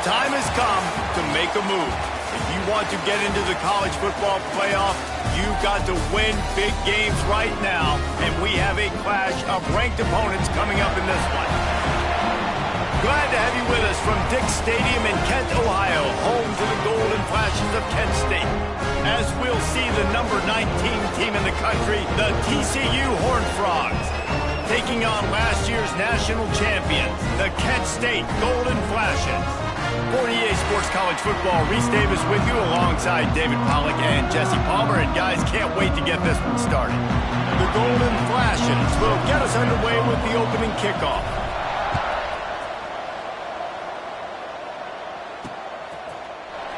time has come to make a move. If you want to get into the college football playoff, you've got to win big games right now, and we have a clash of ranked opponents coming up in this one. Glad to have you with us from Dick's Stadium in Kent, Ohio, home to the Golden Flashes of Kent State. As we'll see the number 19 team in the country, the TCU Horned Frogs, taking on last year's national champions, the Kent State Golden Flashes. For EA Sports College Football, Reese Davis with you alongside David Pollack and Jesse Palmer. And guys, can't wait to get this one started. The Golden Flashes will get us underway with the opening kickoff.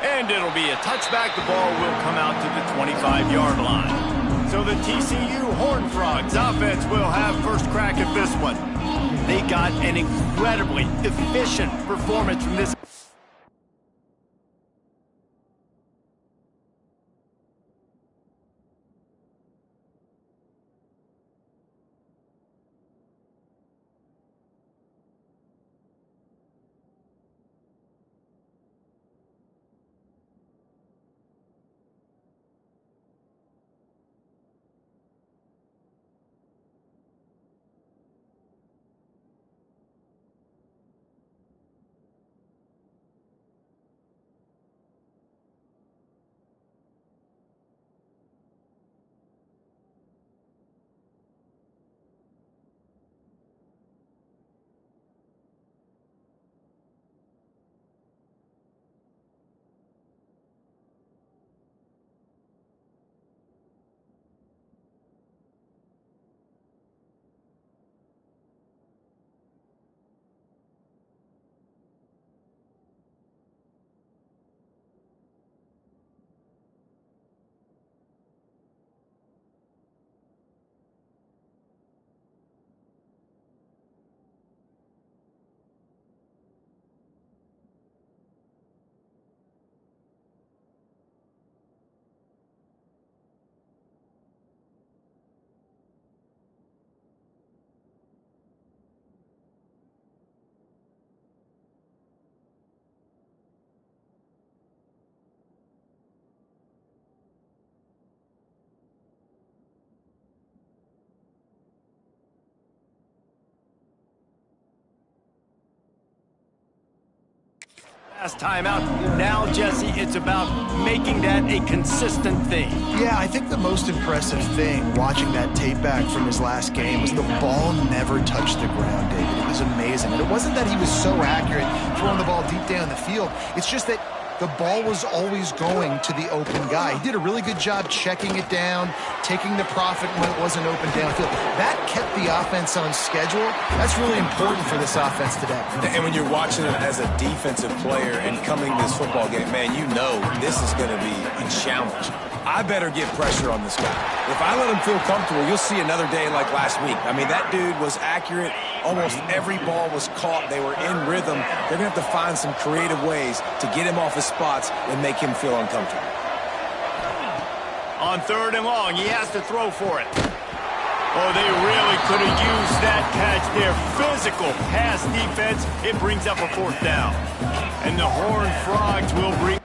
And it'll be a touchback. The ball will come out to the 25-yard line. So the TCU Horned Frogs offense will have first crack at this one. They got an incredibly efficient performance from this. Last time out. Now, Jesse, it's about making that a consistent thing. Yeah, I think the most impressive thing watching that tape back from his last game was the ball never touched the ground, David. It was amazing. And it wasn't that he was so accurate throwing the ball deep down the field. It's just that the ball was always going to the open guy. He did a really good job checking it down, taking the profit when it wasn't open downfield. That kept the offense on schedule. That's really important for this offense today. And when you're watching it as a defensive player and coming to this football game, man, you know this is going to be a challenge. I better get pressure on this guy. If I let him feel comfortable, you'll see another day like last week. I mean, that dude was accurate. Almost every ball was caught. They were in rhythm. They're going to have to find some creative ways to get him off his spots and make him feel uncomfortable. On 3rd and long, he has to throw for it. Oh, they really could have used that catch there. Physical pass defense. It brings up a 4th down. And the Horned Frogs will bring...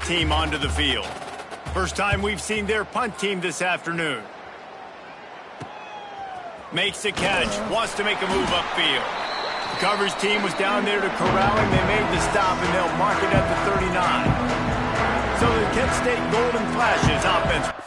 team onto the field. First time we've seen their punt team this afternoon. Makes the catch, wants to make a move upfield. The coverage team was down there to corral him. They made the stop, and they'll mark it at the 39. So the Kent State Golden Flashes offense.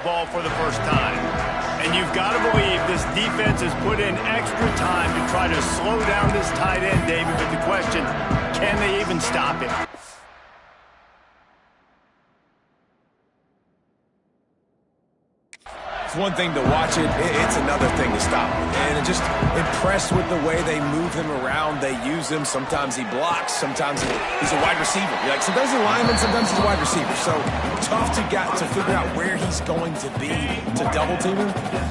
ball for the first time. And you've got to believe this defense has put in extra time to try to slow down this tight end, David. But the question, can they even stop him? It's one thing to watch it, it's another thing to stop it. And just impressed with the way they move him around. They use him. Sometimes he blocks. Sometimes he's a wide receiver. You're like, sometimes he's a lineman, sometimes he's a wide receiver. So tough to figure out where he's going to be to double team him.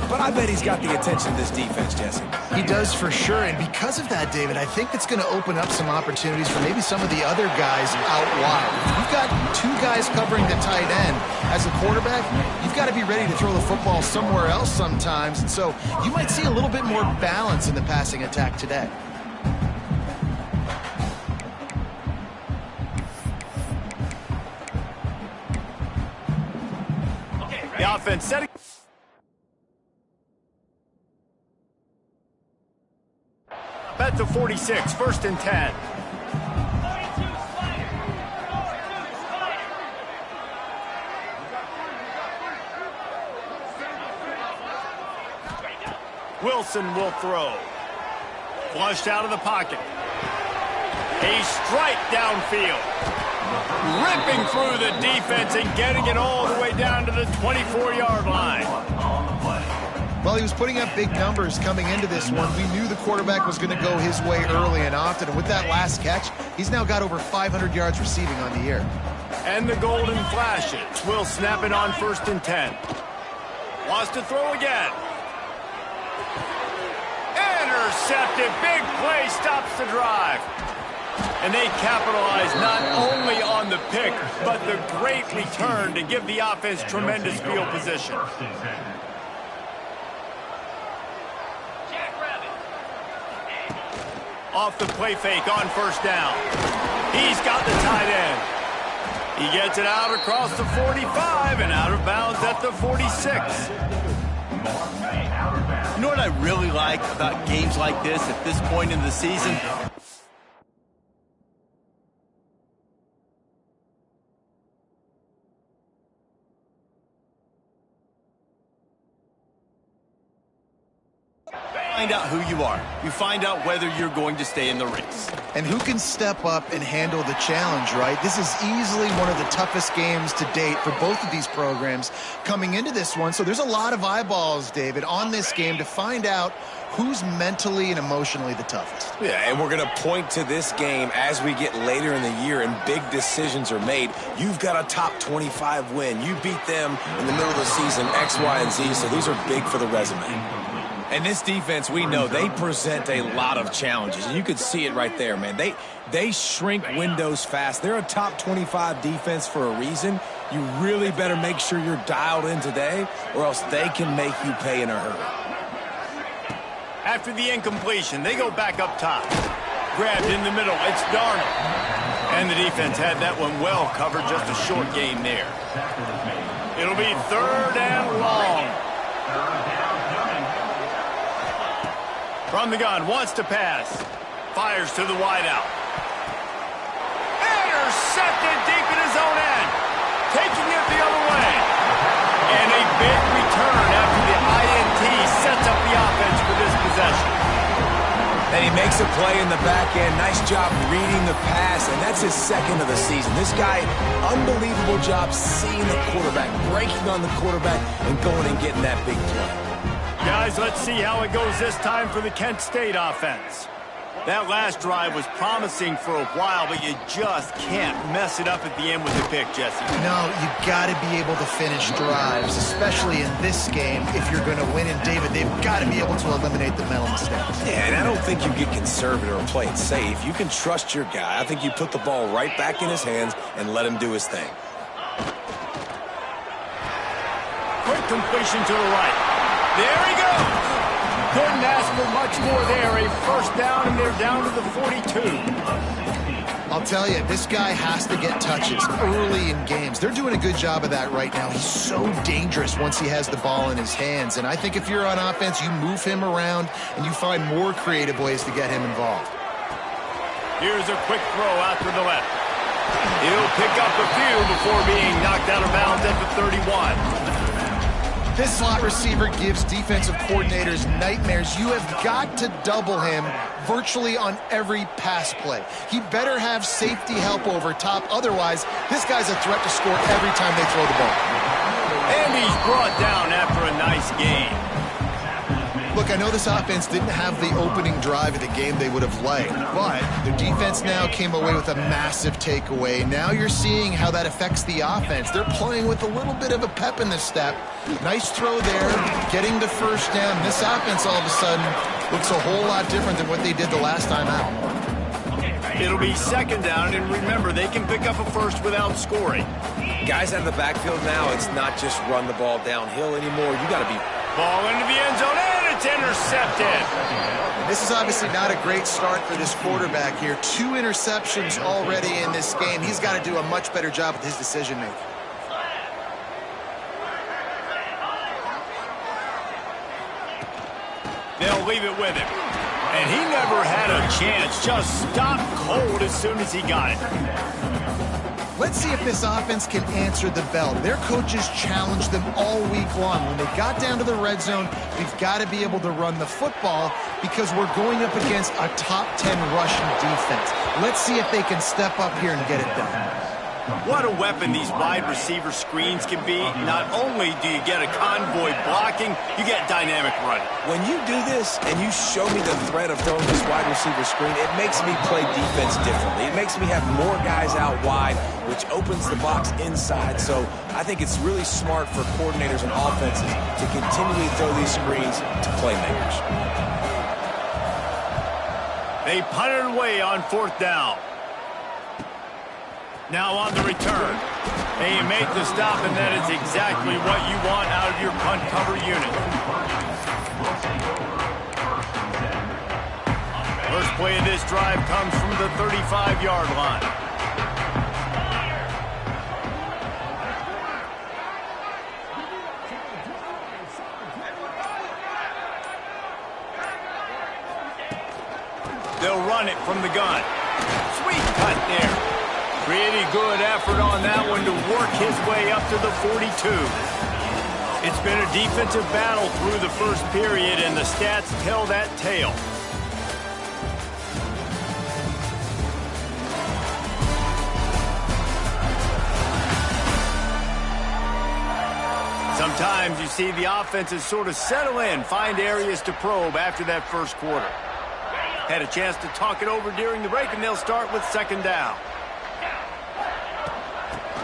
But I bet he's got the attention of this defense, Jesse. He does for sure, and because of that, David, I think it's going to open up some opportunities for maybe some of the other guys out wide. If you've got two guys covering the tight end as a quarterback, you've got to be ready to throw the football somewhere else sometimes, and so you might see a little bit more balance in the passing attack today. The offense setting. At the 46, 1st and 10. Wilson will throw. Flushed out of the pocket. A strike downfield. Ripping through the defense and getting it all the way down to the 24-yard line. Well, he was putting up big numbers coming into this one. We knew the quarterback was going to go his way early and often. And with that last catch, he's now got over 500 yards receiving on the year. And the golden flashes. Will snap it on 1st and 10. Wants to throw again. Intercepted. Big play stops the drive. And they capitalize not only on the pick, but the great return to give the offense tremendous field position. Off the play fake on 1st down. He's got the tight end. He gets it out across the 45 and out of bounds at the 46. You know what I really like about games like this at this point in the season? Find out who you are. You find out whether you're going to stay in the race. And who can step up and handle the challenge, right? This is easily one of the toughest games to date for both of these programs coming into this one. So there's a lot of eyeballs, David, on this game to find out who's mentally and emotionally the toughest. Yeah, and we're going to point to this game as we get later in the year and big decisions are made. You've got a top 25 win. You beat them in the middle of the season, X, Y, and Z, so these are big for the resume. And this defense, we know, they present a lot of challenges. And you could see it right there, man. They shrink windows fast. They're a top 25 defense for a reason. You really better make sure you're dialed in today, or else they can make you pay in a hurry. After the incompletion, they go back up top. Grabbed in the middle, it's Darnold. And the defense had that one well covered, just a short gain there. It'll be 3rd and long. From the gun, wants to pass. Fires to the wideout. Intercepted deep in his own end. Taking it the other way. And a big return after the INT sets up the offense for this possession. And he makes a play in the back end. Nice job reading the pass, and that's his 2nd of the season. This guy, unbelievable job seeing the quarterback, breaking on the quarterback, and going and getting that big play. Guys, let's see how it goes this time for the Kent State offense. That last drive was promising for a while, but you just can't mess it up at the end with the pick, Jesse. No, you got to be able to finish drives, especially in this game if you're going to win. And, David, they've got to be able to eliminate the mental mistakes. Yeah, and I don't think you get conservative or play it safe. You can trust your guy. I think you put the ball right back in his hands and let him do his thing. Quick completion to the right. There he goes. Couldn't ask for much more there. A 1st down, and they're down to the 42. I'll tell you, this guy has to get touches early in games. They're doing a good job of that right now. He's so dangerous once he has the ball in his hands. And I think if you're on offense, you move him around and you find more creative ways to get him involved. Here's a quick throw out to the left. He'll pick up a few before being knocked out of bounds at the 31. This slot receiver gives defensive coordinators nightmares. You have got to double him virtually on every pass play. He better have safety help over top. Otherwise, this guy's a threat to score every time they throw the ball. And he's brought down after a nice game. Look, I know this offense didn't have the opening drive of the game they would have liked, but their defense now came away with a massive takeaway. Now you're seeing how that affects the offense. They're playing with a little bit of a pep in the step. Nice throw there, getting the first down. This offense all of a sudden looks a whole lot different than what they did the last time out. It'll be second down, and remember, they can pick up a first without scoring. Guys out of the backfield now, it's not just run the ball downhill anymore. You got to be... Ball into the end zone, and it's intercepted. This is obviously not a great start for this quarterback here. 2 interceptions already in this game. He's got to do a much better job with his decision-making. They'll leave it with him. And he never had a chance. Just stopped cold as soon as he got it. Let's see if this offense can answer the bell. Their coaches challenged them all week long. When they got down to the red zone, we've got to be able to run the football because we're going up against a top 10 rushing defense. Let's see if they can step up here and get it done. What a weapon these wide receiver screens can be. Not only do you get a convoy blocking, you get dynamic running. When you do this and you show me the threat of throwing this wide receiver screen, it makes me play defense differently. It makes me have more guys out wide, which opens the box inside. So I think it's really smart for coordinators and offenses to continually throw these screens to playmakers. They punted away on 4th down. Now on the return. And you make the stop, and that is exactly what you want out of your punt cover unit. First play of this drive comes from the 35-yard line. They'll run it from the gun. Sweet cut there. Pretty good effort on that one to work his way up to the 42. It's been a defensive battle through the first period, and the stats tell that tale. Sometimes you see the offenses sort of settle in, find areas to probe after that first quarter. Had a chance to talk it over during the break, and they'll start with 2nd down.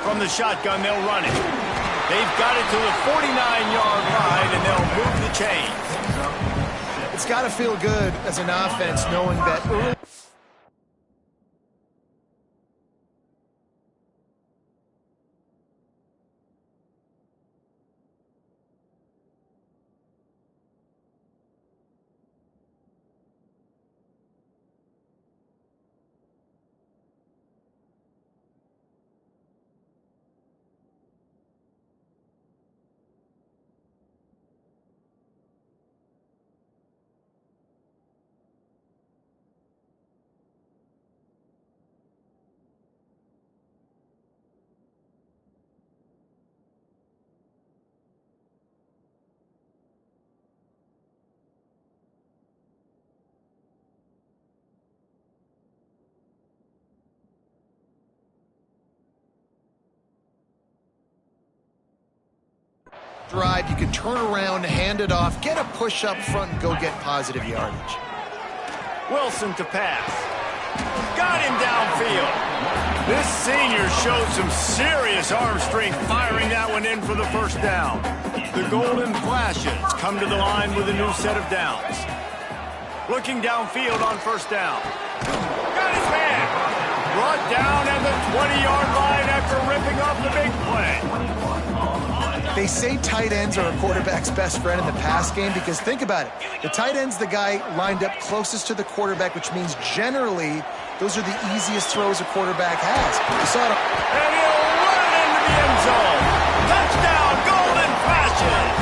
From the shotgun, they'll run it. They've got it to the 49-yard line, and they'll move the chains. It's got to feel good as an offense knowing that early... drive, you can turn around, hand it off, get a push up front, and go get positive yardage. Wilson to pass. Got him downfield. This senior showed some serious arm strength firing that one in for the first down. The Golden Flashes come to the line with a new set of downs. Looking downfield on 1st down. Got his man. Brought down at the 20-yard line after ripping off the big play. They say tight ends are a quarterback's best friend in the pass game because think about it. The tight end's the guy lined up closest to the quarterback, which means generally those are the easiest throws a quarterback has. You saw it. And he'll run into the end zone. Touchdown, Golden Flashes.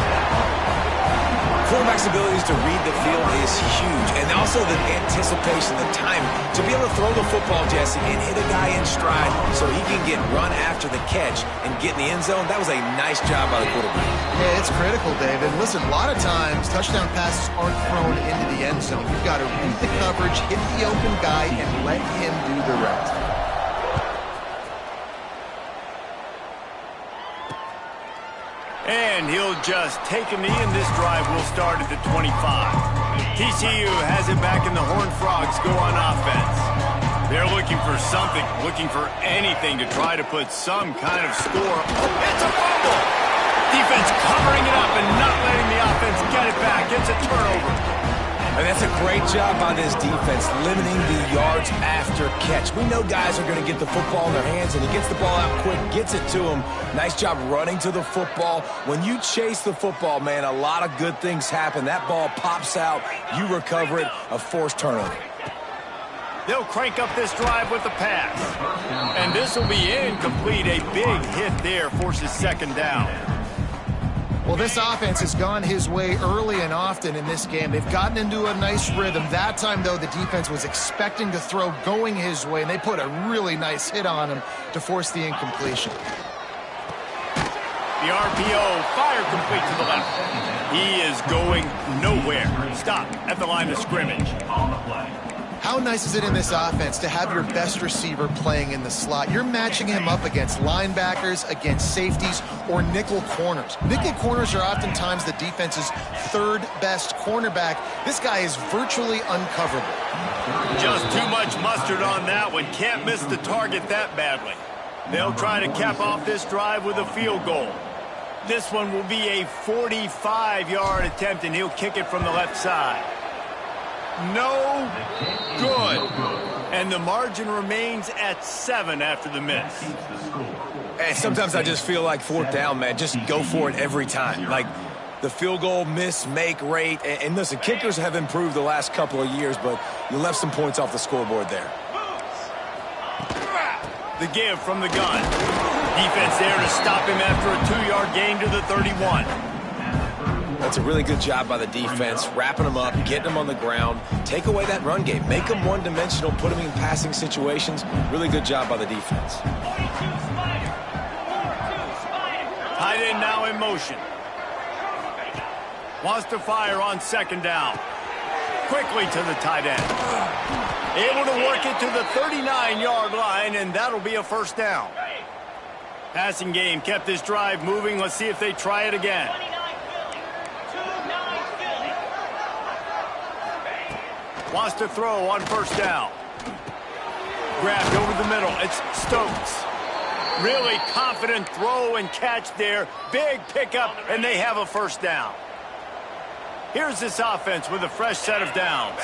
Quarterback's abilities to read the field is huge, and also the anticipation, the timing. To be able to throw the football, Jesse, and hit a guy in stride so he can get run after the catch and get in the end zone, that was a nice job by the quarterback. Yeah, it's critical, David. Listen, a lot of times touchdown passes aren't thrown into the end zone. You've got to read the coverage, hit the open guy, and let him do the rest. And he'll just take a knee, and this drive will start at the 25. TCU has it back, and the Horned Frogs go on offense. They're looking for something, looking for anything to try to put some kind of score. Oh, it's a fumble! Defense covering it up and not letting the offense get it back. It's a turnover. And that's a great job by this defense, limiting the yards after catch. We know guys are going to get the football in their hands, and he gets the ball out quick, gets it to him. Nice job running to the football. When you chase the football, man, a lot of good things happen. That ball pops out, you recover it, a forced turnover. They'll crank up this drive with the pass. And this will be incomplete. A big hit there forces second down. Well, this offense has gone his way early and often in this game. They've gotten into a nice rhythm. That time, though, the defense was expecting to throw going his way, and they put a really nice hit on him to force the incompletion. The RPO, fire complete to the left. He is going nowhere. Stop at the line of scrimmage. How nice is it in this offense to have your best receiver playing in the slot? You're matching him up against linebackers, against safeties, or nickel corners. Nickel corners are oftentimes the defense's third best cornerback. This guy is virtually uncoverable. Just too much mustard on that one. Can't miss the target that badly. They'll try to cap off this drive with a field goal. This one will be a 45-yard attempt, and he'll kick it from the left side. No good. And the margin remains at 7 after the miss. And sometimes I just feel like fourth down, man, just go for it every time. Like the field goal miss-make rate. And listen, kickers have improved the last couple of years, but you left some points off the scoreboard there. The give from the gun. Defense there to stop him after a 2-yard gain to the 31. That's a really good job by the defense, wrapping them up, getting them on the ground, take away that run game, make them one-dimensional, put them in passing situations. Really good job by the defense. Tight end now in motion. Wants to fire on second down. Quickly to the tight end. Able to work it to the 39-yard line, and that'll be a first down. Passing game kept this drive moving. Let's see if they try it again. Wants to throw on first down. Grabbed over the middle. It's Stokes. Really confident throw and catch there. Big pickup, and they have a first down. Here's this offense with a fresh set of downs.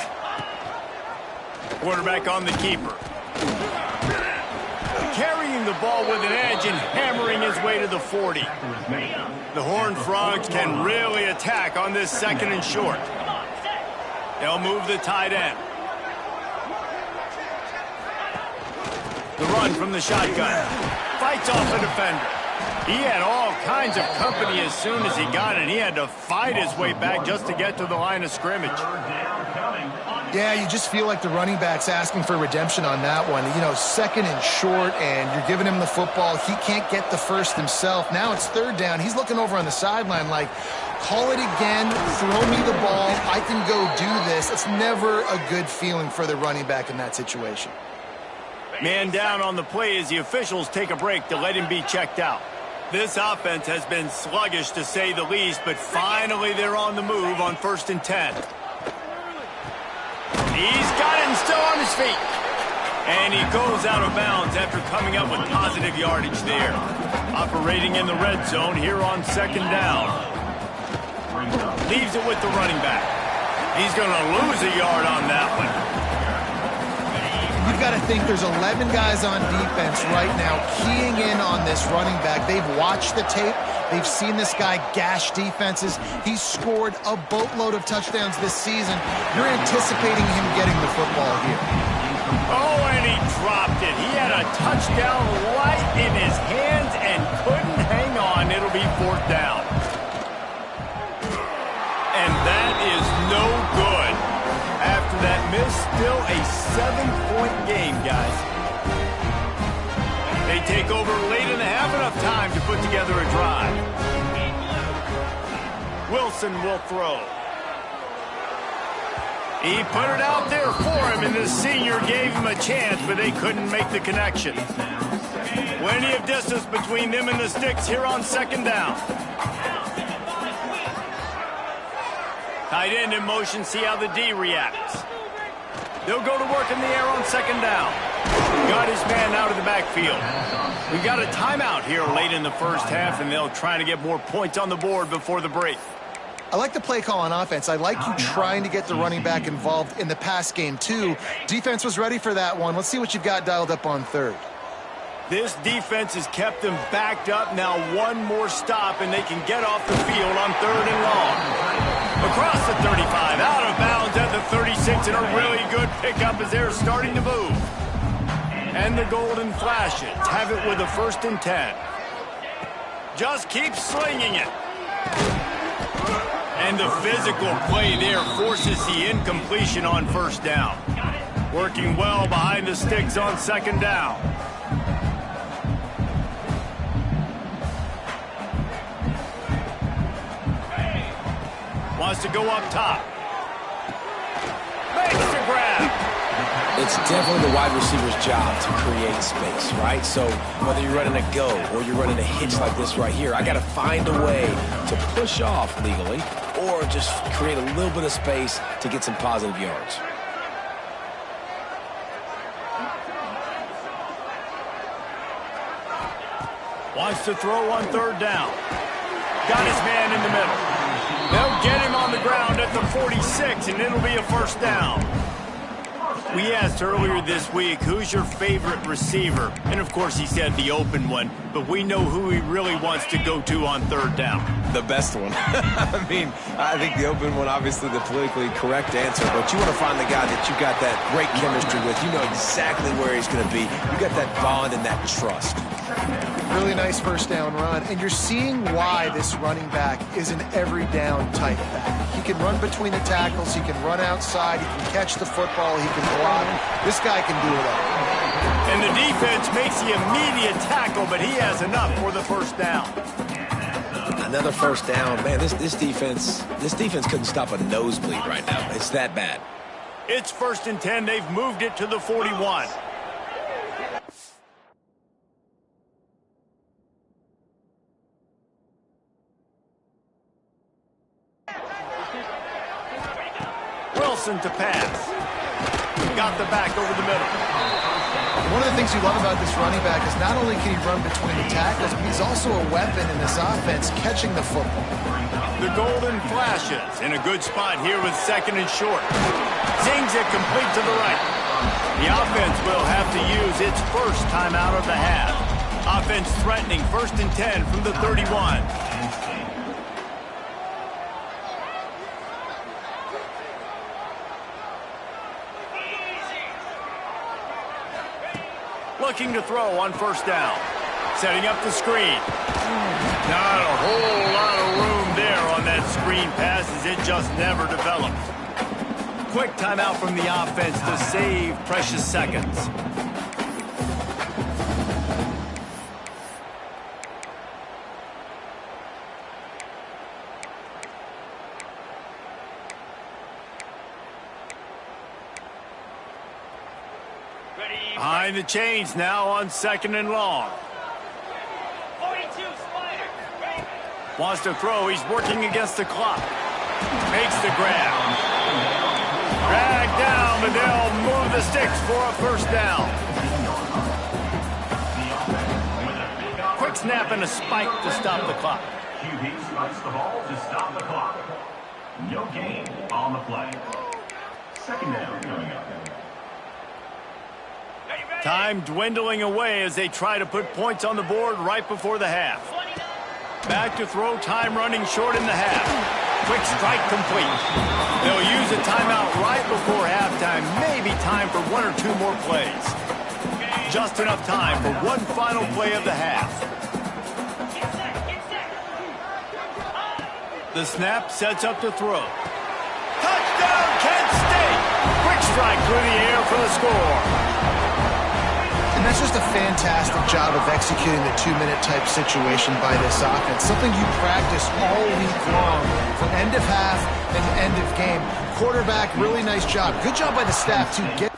Quarterback on the keeper. Carrying the ball with an edge and hammering his way to the 40. The Horned Frogs can really attack on this second and short. They'll move the tight end. The run from the shotgun. Fights off a defender. He had all kinds of company as soon as he got it. He had to fight his way back just to get to the line of scrimmage. Yeah, you just feel like the running back's asking for redemption on that one. You know, second and short, and you're giving him the football. He can't get the first himself. Now it's third down. He's looking over on the sideline like, call it again, throw me the ball, I can go do this. It's never a good feeling for the running back in that situation. Man down on the play as the officials take a break to let him be checked out. This offense has been sluggish to say the least, but finally they're on the move on 1st and 10. He's got it and still on his feet. And he goes out of bounds after coming up with positive yardage there. Operating in the red zone here on second down. Leaves it with the running back. He's going to lose a yard on that one. You've got to think there's 11 guys on defense right now keying in on this running back. They've watched the tape. They've seen this guy gash defenses. He's scored a boatload of touchdowns this season. You're anticipating him getting the football here. Oh, and he dropped it. He had a touchdown right in his hands and couldn't hang on. It'll be 4th down. And that still a 7-point game, guys. They take over late in the half, enough time to put together a drive. Wilson will throw. He put it out there for him, and the senior gave him a chance, but they couldn't make the connection. Plenty of distance between them and the sticks here on second down. Tight end in motion, see how the D reacts. They'll go to work in the air on second down. Got his man out of the backfield. We got a timeout here late in the first half, and they'll try to get more points on the board before the break. I like the play call on offense. I like you trying to get the running back involved in the pass game, too. Defense was ready for that one. Let's see what you've got dialed up on third. This defense has kept them backed up. Now one more stop, and they can get off the field on third and long. Across the 35, out of bounds at the 36, and a really good pickup as they're starting to move. And the Golden Flashes have it with a 1st and 10. Just keep slinging it. And the physical play there forces the incompletion on 1st down. Working well behind the sticks on 2nd down. Wants to go up top. Makes the grab. It's definitely the wide receiver's job to create space, right? So whether you're running a go or you're running a hitch like this right here, I got to find a way to push off legally or just create a little bit of space to get some positive yards. Wants to throw on 3rd down. Got his man in the middle. They'll get him on the ground at the 46, and it'll be a 1st down. We asked earlier this week, who's your favorite receiver? And, of course, he said the open one, but we know who he really wants to go to on 3rd down. The best one. I mean, I think the open one, obviously the politically correct answer, but you want to find the guy that you got that great chemistry with. You know exactly where he's going to be. You got that bond and that trust. Really nice 1st down run, and you're seeing why this running back is an every down type back. He can run between the tackles, he can run outside, he can catch the football, he can block. This guy can do it all. And the defense makes the immediate tackle, but he has enough for the 1st down. Another 1st down. Man, this defense couldn't stop a nosebleed right now. It's that bad. It's 1st and 10. They've moved it to the 41. Wilson to pass. Got the back over the middle. One of the things you love about this running back is not only can he run between the tackles, but he's also a weapon in this offense catching the football. The Golden Flashes in a good spot here with 2nd and short. Zings it complete to the right. The offense will have to use its 1st timeout of the half. Offense threatening 1st and 10 from the 31. Looking to throw on 1st down. Setting up the screen. Not a whole lot of room there on that screen pass as it just never developed. Quick timeout from the offense to save precious seconds. Behind the chains now on 2nd and long. 42, Spider. Wants to throw. He's working against the clock. Makes the grab. Dragged down, but they'll move the sticks for a 1st down. Quick snap and a spike to stop the clock. QB spikes the ball to stop the clock. No gain on the play. 2nd down coming up. Time dwindling away as they try to put points on the board right before the half. Back to throw, time running short in the half. Quick strike complete. They'll use a timeout right before halftime. Maybe time for 1 or 2 more plays. Just enough time for one final play of the half. The snap sets up the throw. Touchdown, Kent State! Quick strike through the air for the score. And that's just a fantastic job of executing the 2-minute type situation by this offense. Something you practice all week long for end of half and end of game. Quarterback, really nice job. Good job by the staff to get.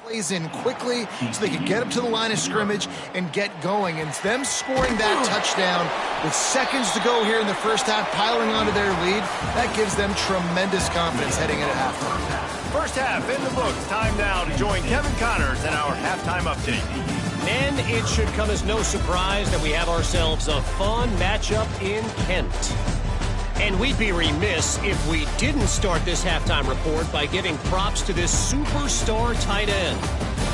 Plays in quickly so they could get up to the line of scrimmage and get going. And them scoring that touchdown with seconds to go here in the first half, piling onto their lead, that gives them tremendous confidence heading into halftime. First half in the books. Time now to join Kevin Connors in our halftime update. And it should come as no surprise that we have ourselves a fun matchup in Kent. And we'd be remiss if we didn't start this halftime report by giving props to this superstar tight end.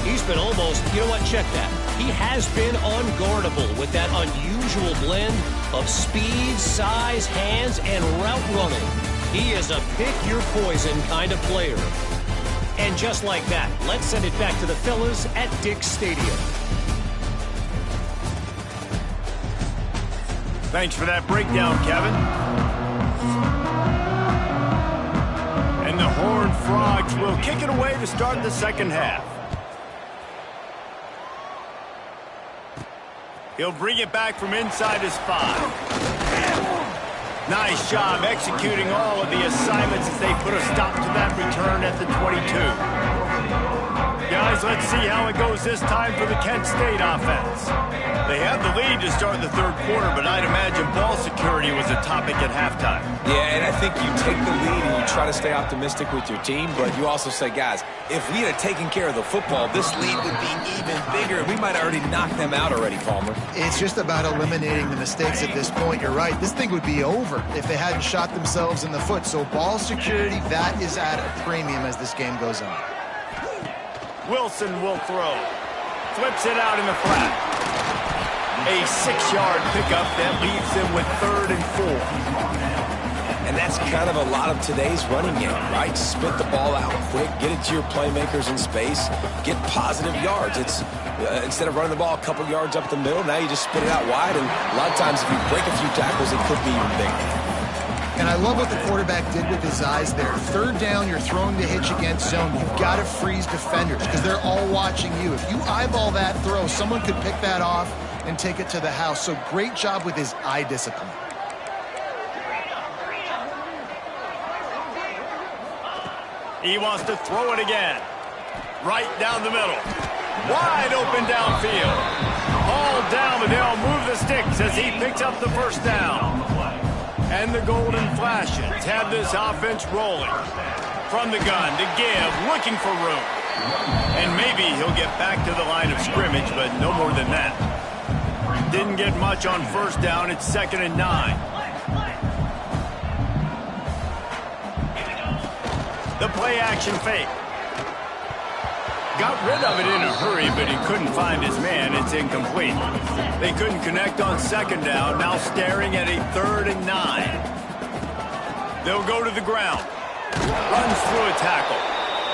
He's been almost, you know what, check that. He has been unguardable with that unusual blend of speed, size, hands, and route running. He is a pick-your-poison kind of player. And just like that, let's send it back to the fellas at Dick's Stadium. Thanks for that breakdown, Kevin. And the Horned Frogs will kick it away to start the second half. He'll bring it back from inside his 5. Nice job executing all of the assignments as they put a stop to that return at the 22. Guys, let's see how it goes this time for the Kent State offense. They have the lead to start the third quarter, but I'd imagine ball security was a topic at halftime. Yeah, and I think you take the lead and you try to stay optimistic with your team, but you also say, guys, if we had taken care of the football, this lead would be even bigger. We might have already knocked them out already, Palmer. It's just about eliminating the mistakes at this point. You're right. This thing would be over if they hadn't shot themselves in the foot. So ball security, that is at a premium as this game goes on. Wilson will throw. Flips it out in the flat. A 6-yard pickup that leaves them with 3rd and 4. And that's kind of a lot of today's running game, right? Spit the ball out quick, get it to your playmakers in space, get positive yards. It's instead of running the ball a couple yards up the middle, now you just spit it out wide, and a lot of times if you break a few tackles, it could be even bigger. And I love what the quarterback did with his eyes there. 3rd down, you're throwing the hitch against zone. You've got to freeze defenders because they're all watching you. If you eyeball that throw, someone could pick that off and take it to the house. So great job with his eye discipline. He wants to throw it again. Right down the middle. Wide open downfield. All down, but they'll move the sticks as he picks up the first down. And the Golden Flashes have this offense rolling. From the gun to give, looking for room. And maybe he'll get back to the line of scrimmage, but no more than that. Didn't get much on first down. It's 2nd and 9. The play action fake. Got rid of it in a hurry, but he couldn't find his man. It's incomplete. They couldn't connect on 2nd down. Now staring at a 3rd and 9. They'll go to the ground. Runs through a tackle.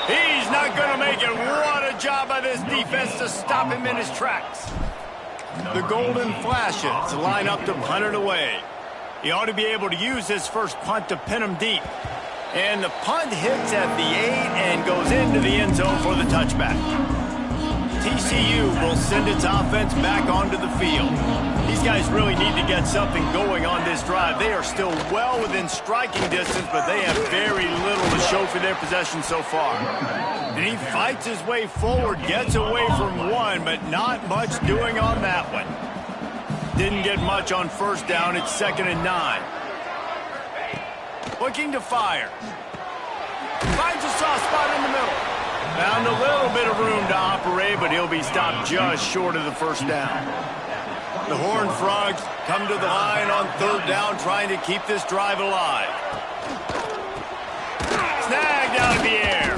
He's not going to make it. What a job by this defense to stop him in his tracks. The Golden Flashes line up to punt it away. He ought to be able to use his first punt to pin him deep. And the punt hits at the 8 and goes into the end zone for the touchback. TCU will send its offense back onto the field. These guys really need to get something going on this drive. They are still well within striking distance, but they have very little to show for their possession so far. And he fights his way forward, gets away from one, but not much doing on that one. Didn't get much on first down. It's 2nd and 9. Looking to fire. Finds a soft spot in the middle. Found a little bit of room to operate, but he'll be stopped just short of the first down. The Horned Frogs come to the line on 3rd down, trying to keep this drive alive. Snagged out of the air.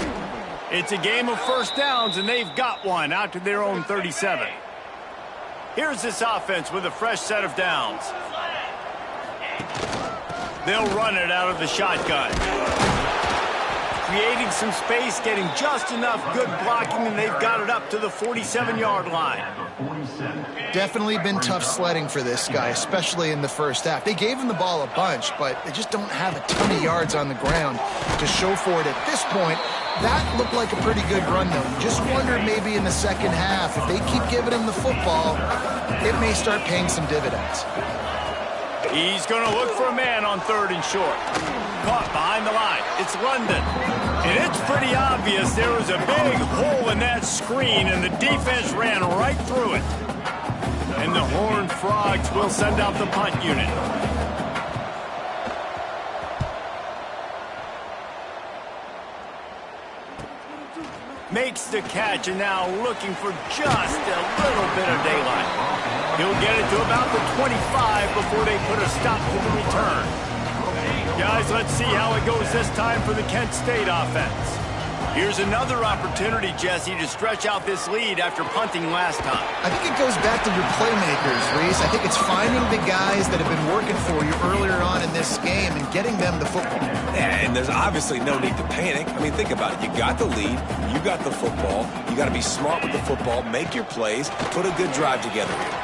It's a game of first downs, and they've got one out to their own 37. Here's this offense with a fresh set of downs. They'll run it out of the shotgun. Creating some space, getting just enough good blocking, and they've got it up to the 47-yard line. Definitely been tough sledding for this guy, especially in the first half. They gave him the ball a bunch, but they just don't have a ton of yards on the ground to show for it at this point. That looked like a pretty good run, though. You just wondered maybe in the second half, if they keep giving him the football, it may start paying some dividends. He's going to look for a man on 3rd and short. Caught behind the line. It's London. And it's pretty obvious there was a big hole in that screen, and the defense ran right through it. And the Horned Frogs will send out the punt unit. Makes the catch, and now looking for just a little bit of daylight. He'll get it to about the 25 before they put a stop to the return. Guys, let's see how it goes this time for the Kent State offense. Here's another opportunity, Jesse, to stretch out this lead after punting last time. I think it goes back to your playmakers, Reese. I think it's finding the guys that have been working for you earlier on in this game and getting them the football. Yeah, and there's obviously no need to panic. I mean, think about it. You got the lead. You got the football. You got to be smart with the football, make your plays, put a good drive together here.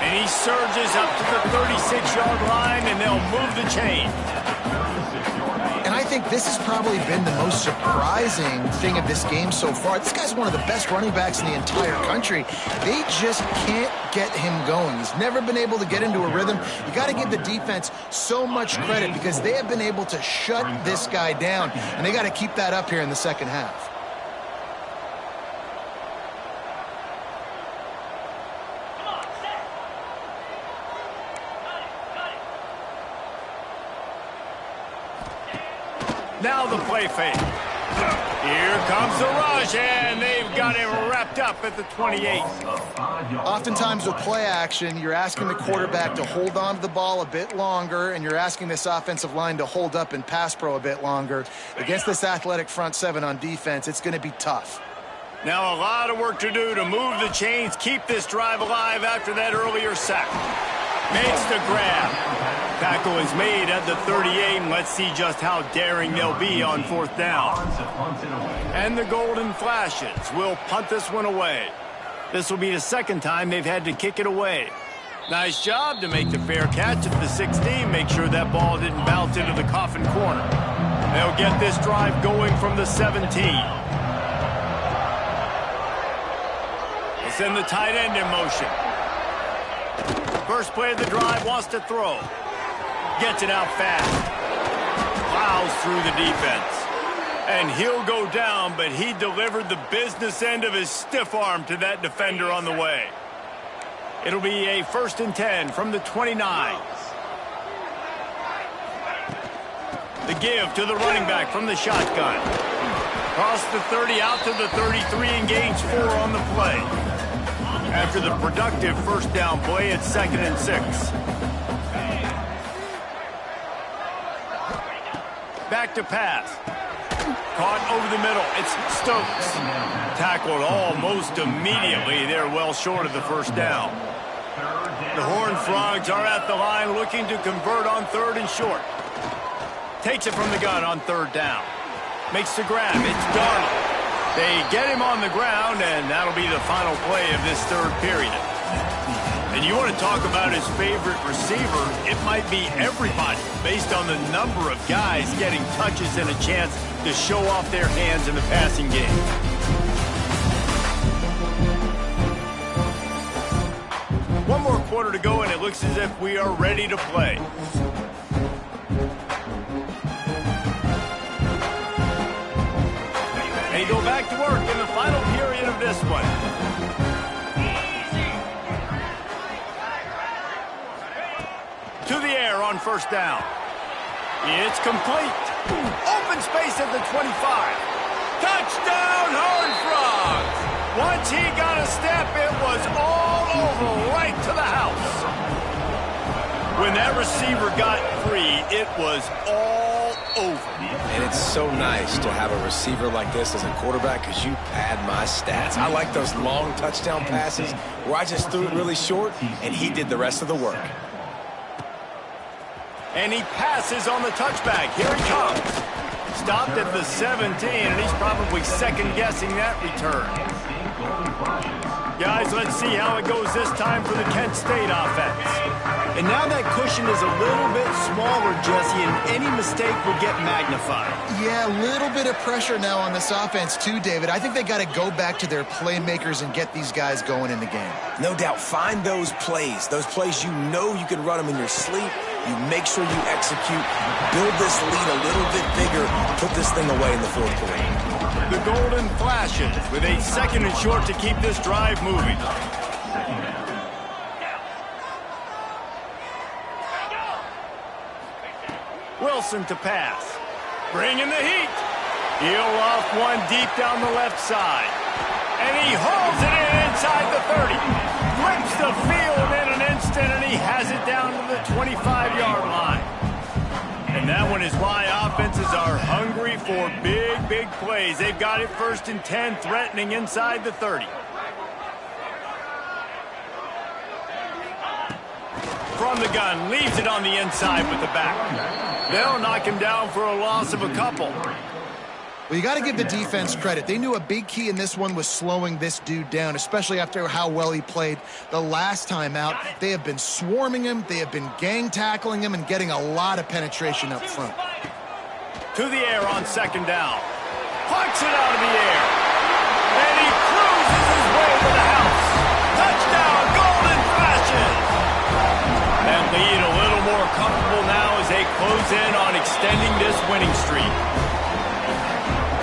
And he surges up to the 36-yard line, and they'll move the chain. And I think this has probably been the most surprising thing of this game so far. This guy's one of the best running backs in the entire country. They just can't get him going. He's never been able to get into a rhythm. You got to give the defense so much credit because they have been able to shut this guy down, and they got to keep that up here in the second half. Now the play fake. Here comes the rush, and they've got it wrapped up at the 28. Oftentimes with play action, you're asking the quarterback to hold on to the ball a bit longer, and you're asking this offensive line to hold up in pass pro a bit longer. Against this athletic front seven on defense, it's going to be tough. Now a lot of work to do to move the chains, keep this drive alive after that earlier sack. Makes the grab. Tackle is made at the 38, and let's see just how daring they'll be on 4th down. And the Golden Flashes will punt this one away. This will be the second time they've had to kick it away. Nice job to make the fair catch at the 16. Make sure that ball didn't bounce into the coffin corner. They'll get this drive going from the 17. They'll send the tight end in motion. First play of the drive, wants to throw. Gets it out fast. Plows through the defense. And he'll go down, but he delivered the business end of his stiff arm to that defender on the way. It'll be a 1st and 10 from the 29. The give to the running back from the shotgun. Across the 30, out to the 33, and gains 4 on the play. After the productive first down play, it's 2nd and 6. Back to pass. Caught over the middle. It's Stokes. Tackled almost immediately. They're well short of the first down. The Horned Frogs are at the line looking to convert on 3rd and short. Takes it from the gun on 3rd down. Makes the grab. It's Darnold. They get him on the ground, and that'll be the final play of this 3rd period. And you want to talk about his favorite receiver, it might be everybody, based on the number of guys getting touches and a chance to show off their hands in the passing game. more quarter to go, and it looks as if we are ready to play. And you go back to work in the final period of this one. To the air on first down. It's complete. Open space at the 25. Touchdown, Horned Frogs! Once he got a step, it was all over, right to the house. When that receiver got free, it was all over. And it's so nice to have a receiver like this as a quarterback because you pad my stats. I like those long touchdown passes where I just threw it really short and he did the rest of the work. And he passes on the touchback. Here he comes. Stopped at the 17, and he's probably second-guessing that return. Guys, let's see how it goes this time for the Kent State offense. And now that cushion is a little bit smaller, Jesse, and any mistake will get magnified. Yeah, a little bit of pressure now on this offense too, David. I think they got to go back to their playmakers and get these guys going in the game. No doubt, find those plays you know you can run them in your sleep. You make sure you execute, build this lead a little bit bigger, put this thing away in the fourth quarter. The golden flashes with a second and short to keep this drive moving. Wilson to pass. Bringing the heat. He'll off one deep down the left side. And he hauls it in inside the 30. Flips the field in an instant, and he has it down to the 25-yard line. And that one is why offenses are hungry for big, big plays. They've got it 1st and 10, threatening inside the 30. From the gun, leaves it on the inside with the back. They'll knock him down for a loss of a couple. Well, you got to give the defense credit. They knew a big key in this one was slowing this dude down, especially after how well he played the last time out. They have been swarming him. They have been gang tackling him and getting a lot of penetration up front. To the air on second down. Plucks it out of the air. And he cruises his way to the house. Touchdown, Golden Flashes. That lead a little more comfortable now as they close in on extending this winning streak.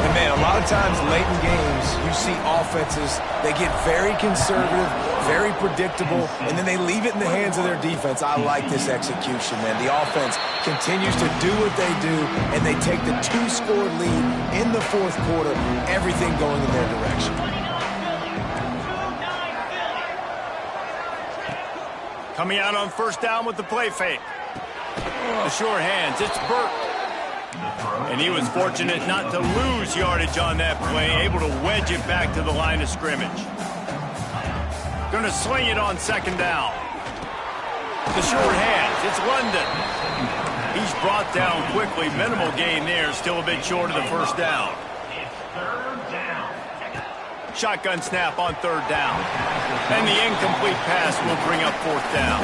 And man, a lot of times late in games, you see offenses, they get very conservative, very predictable, and then they leave it in the hands of their defense. I like this execution, man. The offense continues to do what they do, and they take the 2-score lead in the fourth quarter, everything going in their direction. Coming out on first down with the play fake. The sure hands, it's Burt. And he was fortunate not to lose yardage on that play, able to wedge it back to the line of scrimmage. Going to swing it on second down. The short hands, it's London. He's brought down quickly, minimal gain there, still a bit short of the first down. Shotgun snap on third down. And the incomplete pass will bring up fourth down.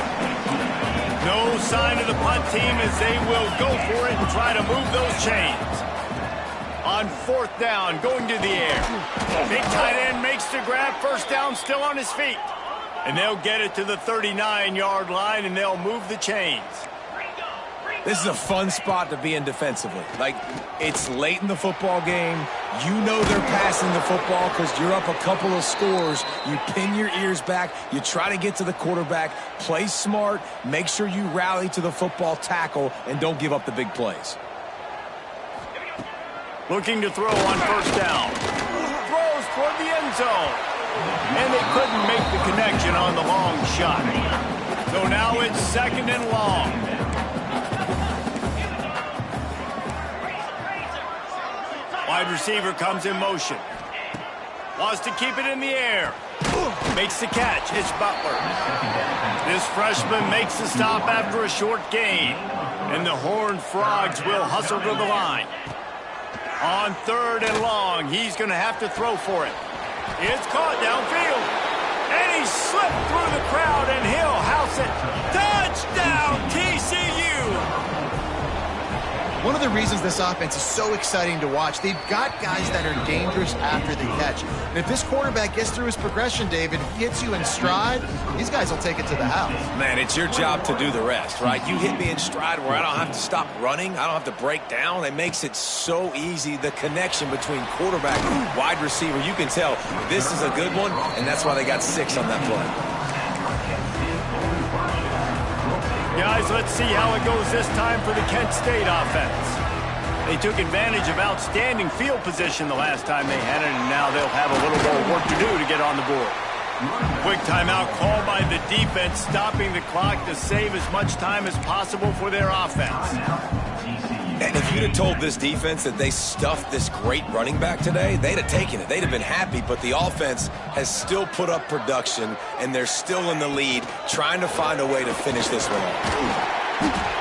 No sign of the punt team as they will go for it and try to move those chains. On fourth down, going to the air. Big tight end makes the grab, first down, still on his feet. And they'll get it to the 39-yard line, and they'll move the chains. This is a fun spot to be in defensively. Like, it's late in the football game. You know they're passing the football because you're up a couple of scores. You pin your ears back. You try to get to the quarterback. Play smart. Make sure you rally to the football tackle and don't give up the big plays. Looking to throw on first down. Throws toward the end zone. And they couldn't make the connection on the long shot. So now it's second and long. Wide receiver comes in motion. Wants to keep it in the air. Makes the catch. It's Butler. This freshman makes the stop after a short gain. And the Horned Frogs will hustle to the line. On third and long, he's going to have to throw for it. It's caught downfield. And he slipped through the crowd, and he'll house it. Touchdown, TCU! One of the reasons this offense is so exciting to watch. They've got guys that are dangerous after the catch. And if this quarterback gets through his progression, David, he hits you in stride, these guys will take it to the house. Man, it's your job to do the rest, right? You hit me in stride where I don't have to stop running. I don't have to break down. It makes it so easy. The connection between quarterback and wide receiver, you can tell this is a good one, and that's why they got 6 on that play. Guys, let's see how it goes this time for the Kent State offense. They took advantage of outstanding field position the last time they had it, and now they'll have a little more work to do to get on the board. Quick timeout called by the defense, stopping the clock to save as much time as possible for their offense. And if you'd have told this defense that they stuffed this great running back today, they'd have taken it. They'd have been happy, but the offense has still put up production, and they're still in the lead, trying to find a way to finish this one off.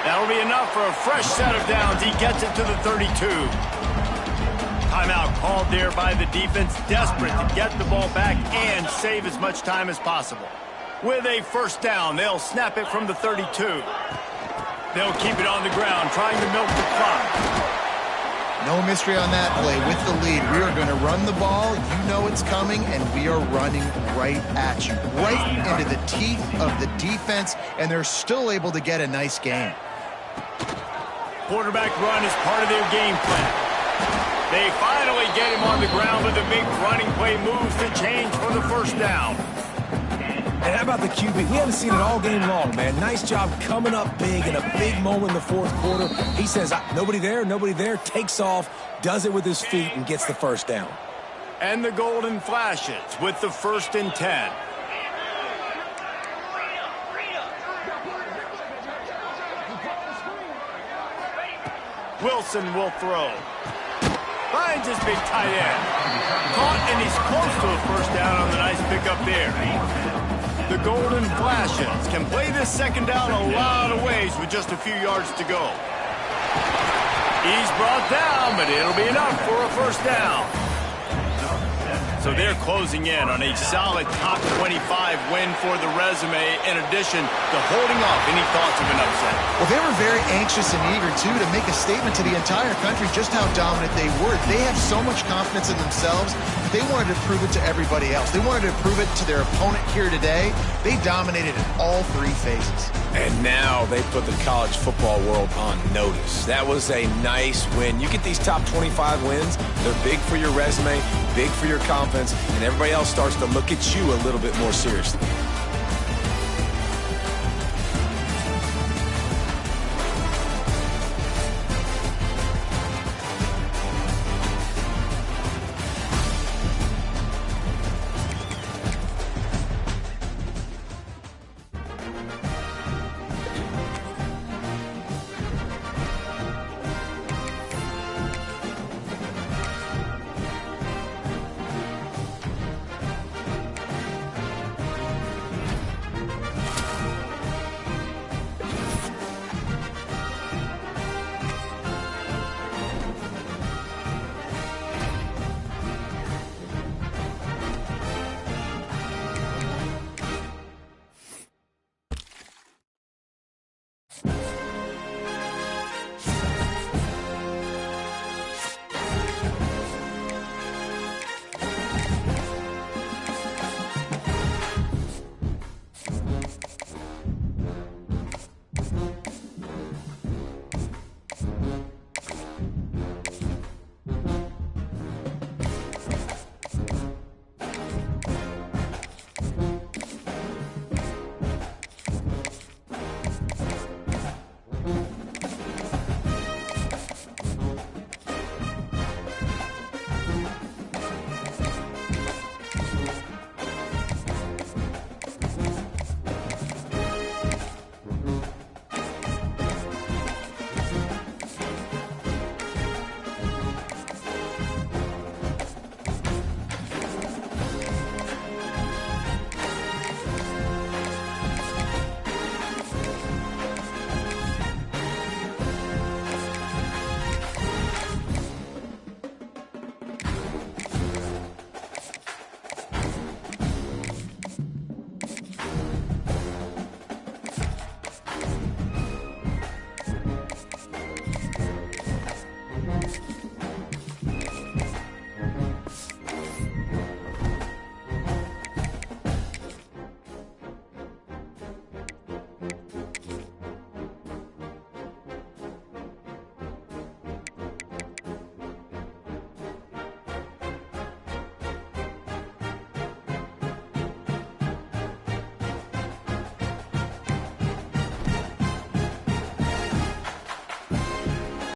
That'll be enough for a fresh set of downs. He gets it to the 32. Timeout called there by the defense, desperate to get the ball back and save as much time as possible. With a first down, they'll snap it from the 32. They'll keep it on the ground, trying to milk the clock. No mystery on that play. With the lead, we are going to run the ball. You know it's coming, and we are running right at you, right into the teeth of the defense, and they're still able to get a nice gain. Quarterback run is part of their game plan. They finally get him on the ground, but the big running play moves the change for the first down. And how about the QB? We haven't seen it all game long, man. Nice job coming up big in a big moment in the fourth quarter. He says, nobody there, takes off, does it with his feet, and gets the first down. And the golden flashes with the 1st and 10. Wilson will throw. Finds his big tight end. Caught, and he's close to a first down on the nice pickup there. The Golden Flashes can play this second down a lot of ways with just a few yards to go. He's brought down, but it'll be enough for a first down. So they're closing in on a solid top 25 win for the resume, in addition to holding off any thoughts of an upset. Well, they were very anxious and eager, too, to make a statement to the entire country just how dominant they were. They have so much confidence in themselves that they wanted to prove it to everybody else. They wanted to prove it to their opponent here today. They dominated in all 3 phases. And now they put the college football world on notice. That was a nice win. You get these top 25 wins, they're big for your resume, big for your confidence, and everybody else starts to look at you a little bit more seriously.